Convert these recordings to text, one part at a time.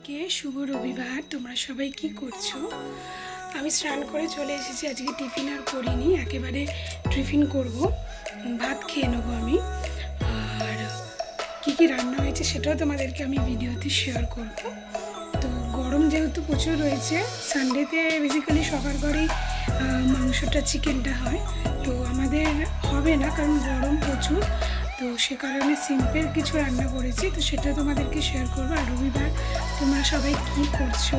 সবাইকে শুভ রবিবার। তোমরা সবাই কি করছো? আমি স্নান করে চলে এসেছি। আজকে টিফিন আর করিনি, একেবারে টিফিন করব, ভাত খেয়ে নেবো আমি। আর কি কি রান্না হয়েছে সেটাও তোমাদেরকে আমি ভিডিওতে শেয়ার করব। তো গরম যেহেতু প্রচুর রয়েছে, সানডেতে বেসিক্যালি সবার ঘরেই মাংসটা চিকেনটা হয়, তো আমাদের হবে না কারণ গরম প্রচুর। তো সে কারণে সিম্পল কিছু রান্না করেছি, তো সেটা তোমাদেরকে শেয়ার করবো। আর রবিবার তোমরা সবাই কি করছো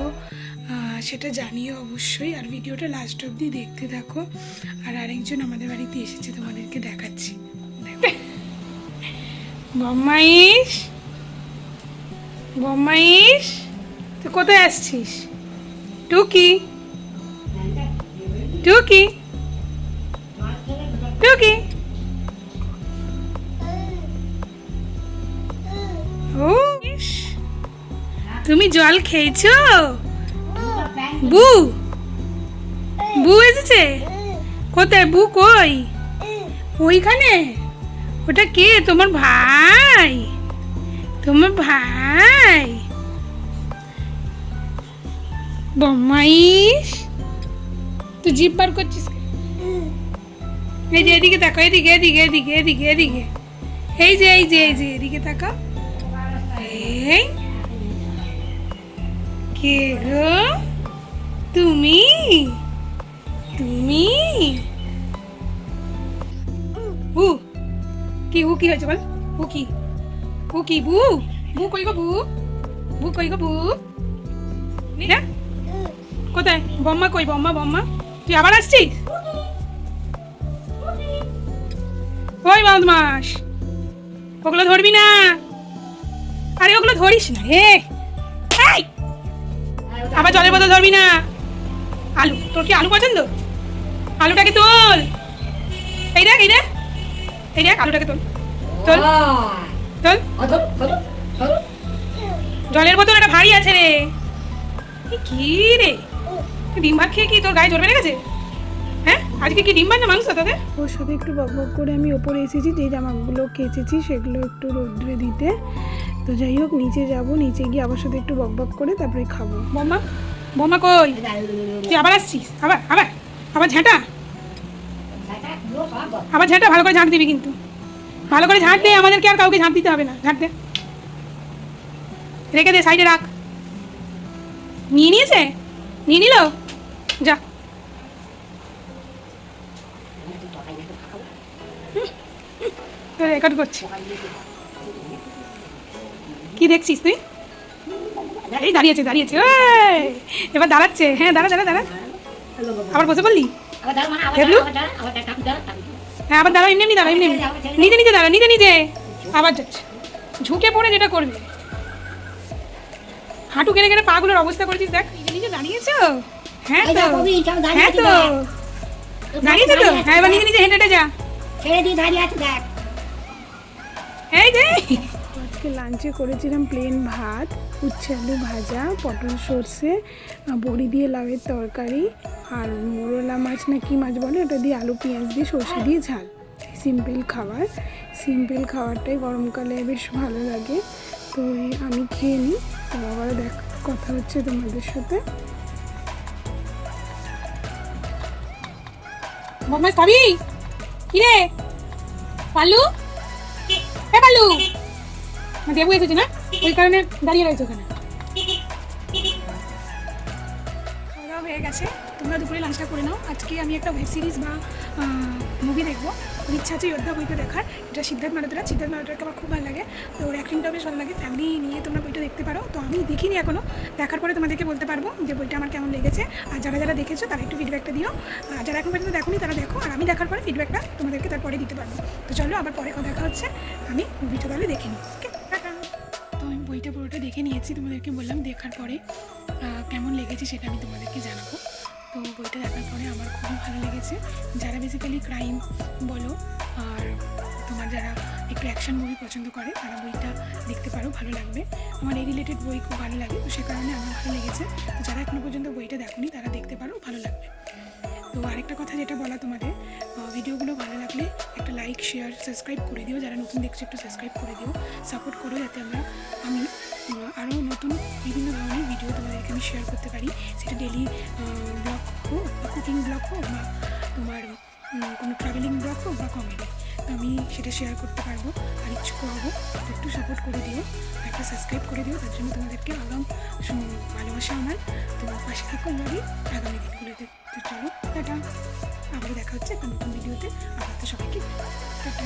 সেটা জানিও অবশ্যই, আর ভিডিওটা লাস্ট অবধি দেখতে থাকো। আর আরেকজন আমাদের বাড়িতে এসেছে, তোমাদেরকে দেখাচ্ছি। বম্মাইশ, বম্মাইশ, তুই কোথায় আসছিস? টুকি, টুকি, টুকি, ও তুমি জল খেয়েছো? বু, বু এসেছে? কোথায় বু? কই? ওইখানে? ওটা কে? তোমার ভাই? তোমার ভাই? বম্মাইশ, তুই জিভ বার করছিস? এই যে এদিকে তাকাও, এদিকে এদিকে এদিকে এদিকে এদিকে, এই যে এই যে এই যে এদিকে তাকাও। এই কে গো তুমি? তুমি বু? কি বু? কি হয়েছে বল? বু কি? বু কি? বু, বু কই গো? বু, বু কই গো? বু কোথায়? বম্মা কই? বম্মা, বম্মা, তুই আবার আসছিস? ওই বদমাস, ওগুলো ধরবি না। আরে ওগুলো ধরিস না রে। আবার জলের বোতল ধরবি না। আলু, তোর কি আলু পছন্দ? আলুটাকে তোল। এই দেখ, এই দেখ, এই দেখ, আলুটাকে তোল, তোল, তোল। জলের বোতল একটা ভারী আছে রে। কি রে, ডিম ভাত খেয়ে কি তোর গায়ে জল বেড়ে গেছে? হ্যাঁ, আজকে কি ডিম ভাত না মাংস তোদের? ওর সাথে একটু বকবক করে আমি ওপরে এসেছি, যে জামাগুলো কেচেছি সেগুলো একটু রোদ্রে দিতে। তো যাই হোক, নিচে যাব, নিচে গিয়ে আবার সাথে একটু বকবক করে তারপরে খাবো। বম্মা, বম্মা কই? তুই আবার আসছিস? আবার আবার আবার ঝাঁটা, আবার ঝাঁটা। ভালো করে ঝাঁট দিবি কিন্তু, ভালো করে ঝাঁট দে। আমাদেরকে আর কাউকে ঝাঁট দিতে হবে না। ঝাঁট দে, রেখে দে, সাইডে রাখ। নিয়ে নিয়েছে? নিয়ে নিল? যা। রেকর্ড করছি। কি দেখছিস তুই? এই দাঁড়িয়েছে, দাঁড়িয়েছে, এবার দাঁড়াচ্ছে। হ্যাঁ, দাঁড়া দাঁড়া দাঁড়া। আবার বসে পড়লি? হ্যাঁ, আবার দাঁড়া, এমনি এমনি দাঁড়া, এমনি এমনি, নিজে নিজে দাঁড়া, নিজে নিজে। আবার যাচ্ছে, ঝুঁকে পড়ে যেটা করবে। হাঁটু কেড়ে কেড়ে পাগুলোর অবস্থা করেছিস দেখ। নিজে নিজে দাঁড়িয়েছ? হ্যাঁ তো, হ্যাঁ তো, দাঁড়িয়েছে তো। হ্যাঁ, এবার নিজে নিজে হেঁটে হেঁটে যা। এই যে আজকে লাঞ্চে করেছিলাম প্লেন ভাত, উচ্ছে আলু ভাজা, পটল সর্ষে, বড়ি দিয়ে লাউয়ের তরকারি, আর মোরলা মাছ না কি মাছ বলে ওটা দিয়ে আলু পেঁয়াজ দিয়ে সর্ষে দিয়ে ঝাল। সিম্পল খাবার, সিম্পল খাবারটাই গরমকালে বেশ ভালো লাগে। তো আমি খেয়ে নিই, তো আবার কথা হচ্ছে তোমাদের সাথে। বদমাস খাবি? কিরে পালু? এ পালু, দেবু এসেছে না, ওই কারণে দাঁড়িয়ে রয়েছে ওখানে। খাওয়া দাওয়া হয়ে গেছে, তোমরা দুপুরে লাঞ্চটা করে নাও। আজকে আমি একটা ওয়েব সিরিজ বা মুভি দেখবো, ইচ্ছা আছে যোদ্ধা বইটা দেখার। এটা সিদ্ধার্থ মালহোত্রাকে আমার খুব ভালো লাগে, তো ওর অ্যাক্টিংটাও বেশ ভালো লাগে। ফ্যামিলি নিয়ে তোমরা বইটা দেখতে পারো। তো আমি দেখিনি এখনও, দেখার পরে তোমাদেরকে বলতে পারবো যে বইটা আমার কেমন লেগেছে। আর যারা যারা দেখেছো তারা একটু ফিডব্যাকটা দিও, আর যারা এখন পর্যন্ত দেখোনি তারা দেখো, আর আমি দেখার পরে ফিডব্যাকটা তোমাদেরকে তারপরে দিতে পারবো। তো চলো আবার পরে দেখা হচ্ছে, আমি মুভিটা তাহলে দেখে নিই। ওকে, টাটা। তো আমি বইটা পুরোটা দেখে নিয়েছি, তোমাদেরকে বললাম দেখার পরে কেমন লেগেছে সেটা আমি তোমাদেরকে জানাবো। তো বইটা দেখার পরে আমার খুবই ভালো লেগেছে। যারা বেসিক্যালি ক্রাইম বলো, আর তোমার যারা একটু অ্যাকশন মুভি পছন্দ করে তারা বইটা দেখতে পারো, ভালো লাগবে। আমার এই রিলেটেড বই খুব ভালো লাগে, তো সে কারণে আমার ভালো লেগেছে। তো যারা এখনও পর্যন্ত বইটা দেখোনি তারা দেখতে পারো, ভালো লাগবে। তো আরেকটা কথা যেটা বলা তোমাদের, ভিডিওগুলো ভালো লাগলে একটা লাইক লাইক শেয়ার সাবস্ক্রাইব করে দিও, যারা নতুন দেখছো একটু সাবস্ক্রাইব করে দিও, সাপোর্ট করো যাতে আমি আরও নতুন বিভিন্ন ধরনের ভিডিও তোমাদেরকে আমি শেয়ার করতে পারি। সেটা ডেলি ব্লগ হোক বা কুকিং ব্লগ হোক বা তোমার কোনো ট্রাভেলিং ব্লগ হোক বা কমেডি, তো আমি সেটা শেয়ার করতে পারবো আর ইচ্ছুক হবো। তো একটু সাপোর্ট করে দিও, একটা সাবস্ক্রাইব করে দিও, তার জন্য তোমাদেরকে আগাম ভালোবাসা আমার। তো পাশে থাকো এইভাবেই আগামী দিনগুলোতে। তো চলো টাটা, আবারও দেখা হচ্ছে একটা নতুন ভিডিওতে। আবার তো সবাইকে টাটা।